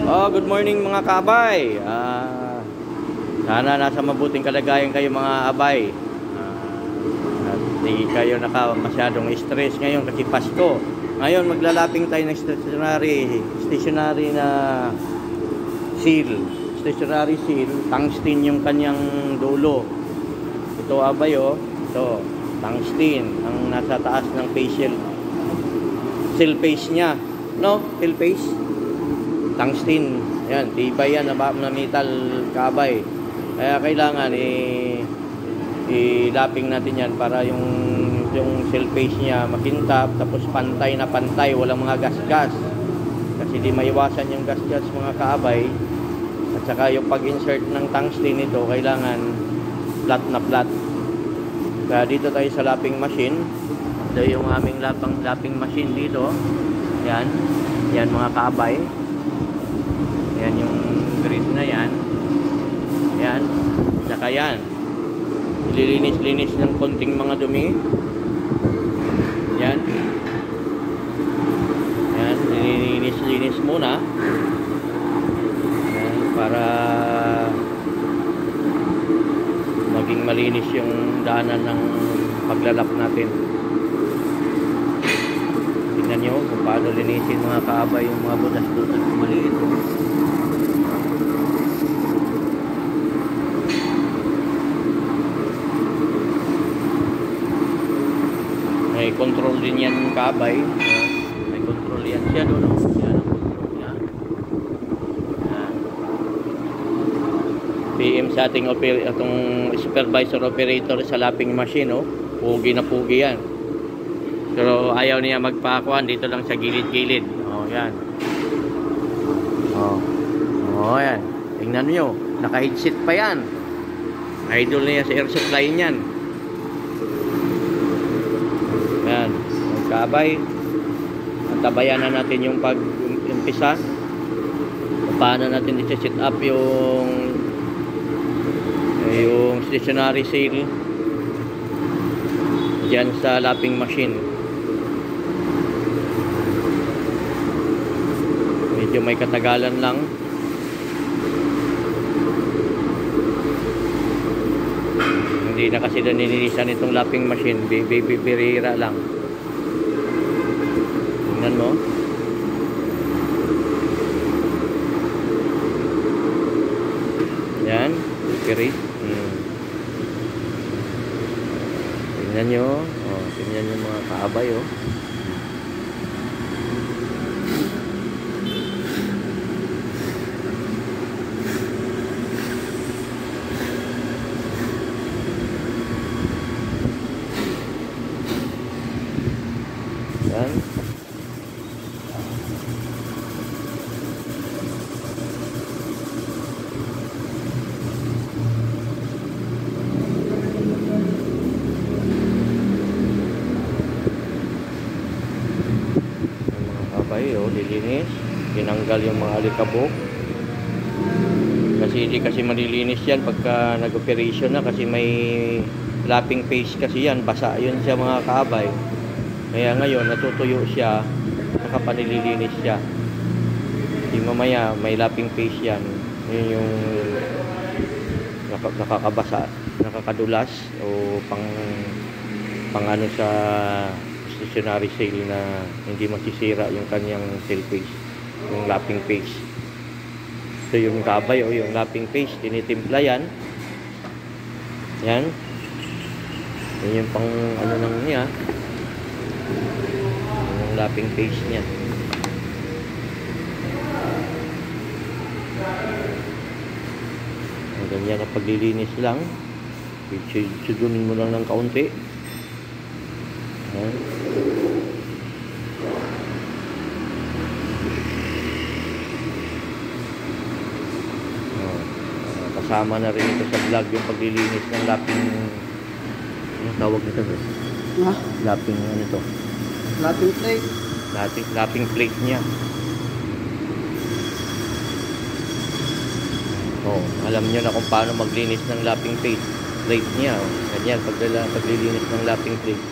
Oh, good morning mga kaabay. Sana nasa mabuting kalagayan kayo mga abay. At hindi kayo masyadong stress ngayon kasi Pasko. Ngayon maglalaping tayo ng stationary na seal. Stationary seal, tungsten yung kanyang dulo. Ito abay oh. Ito, tungsten ang nasa taas ng seal face niya. No, seal face. Tungsten. Yan, tibay yan na metal kabay. Kaya kailangan ilaping natin yan para yung seal face niya makintab, tapos pantay na pantay, walang mga gas-gas. Kasi di maiwasan yung gas-gas mga kaabay. At saka yung pag-insert ng tungsten nito, kailangan flat na flat. Kaya dito tayo sa lapping machine. Ito yung aming lapping machine dito. Yan. Yan mga kaabay. Yan yung grid na yan. Yan. Saka yan. Ililinis-linis ng konting mga dumi. Yan. Yan. Ililinis-linis muna. Yan. Para maging malinis yung daanan ng paglalap natin. Tingnan nyo kung paano linisin mga kaabay yung mga butas-butas maliit. May control din yan kaabay. May control yan siya doon. Yan ang control niya. Yan. PM sa ating itong supervisor operator sa lapping machine. Oh. Pugi na pugi yan. Pero ayaw niya magpakuan dito lang sa gilid-gilid. Oh, yan. Oh. Oh, yan. Tingnan niyo, naka-headset pa yan. Idol niya sa air supply niyan. Yan. Magkabay. Antabayan na natin yung pag-umpisa. Paano natin i-set up yung stationary seal diyan sa lapping machine. Medyo may katagalan lang. Hindi na kasi nilinisan itong lapping machine. Birira lang. Tingnan mo. Yan. Kiri. Tingnan nyo. Oh, tingnan nyo mga kaabay oh. Yan. Lilinis, tinanggal yung mga alikabok kasi hindi kasi malilinis yan pagka nag-operation na kasi may lapping face kasi yan, basa yun siya mga kaabay. Kaya ngayon natutuyo siya saka panililinis siya. Di mamaya may lapping face yan, yun yung nakakabasa, nakakadulas o pang ano sa stationary seal na hindi masisira yung kanyang seal face, yung lapping face. Ito yung kabay o yung lapping face, tinitimpla yan. Yan. Yan yung pang ano nang niya, yung lapping face niya. Ganyan na paglilinis lang. Sudunin mo lang ng kaunti. Yan. Kasama na rin ito sa vlog yung paglilinis ng lapping, anong tawag nito bro? Lapping ano ito? Lapping plate. Lapping plate niya. Oh, alam niyo na kung paano maglinis ng lapping plate niya. Oh. Ganyan paglilinis ng lapping plate.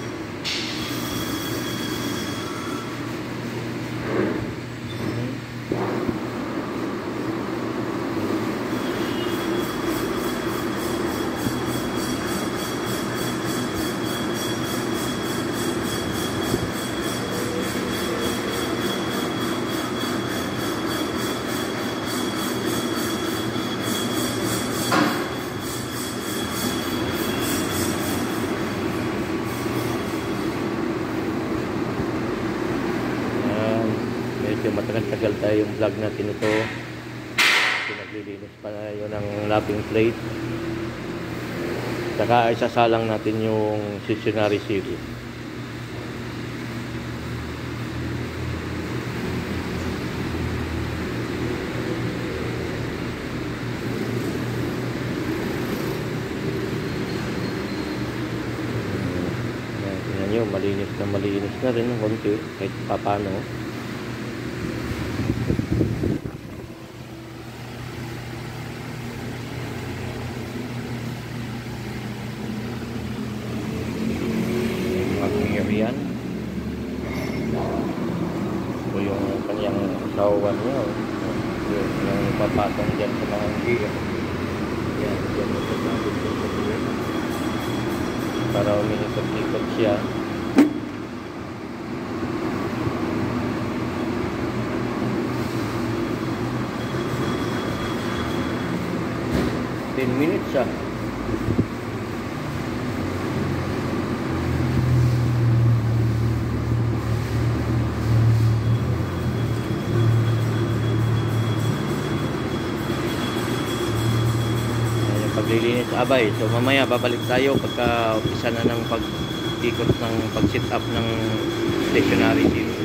tinagal tayo yung vlog natin ito. Pinaglilinis pa na yun ng lapping plate. Saka isasalang natin yung stationary series. Tingnan nyo, malinis na rin ng konti kahit papano. Yan o yung kanyang asawa niya yung papatong dyan sa mga gear yan, dyan yung pagkabit dyan sa gear para uminikot-ikot siya. Ten minutes ah. Paglilinis abay. So mamaya babalik tayo pagka umpisa na ng pag-ikot ng pag-sit up ng stationary series.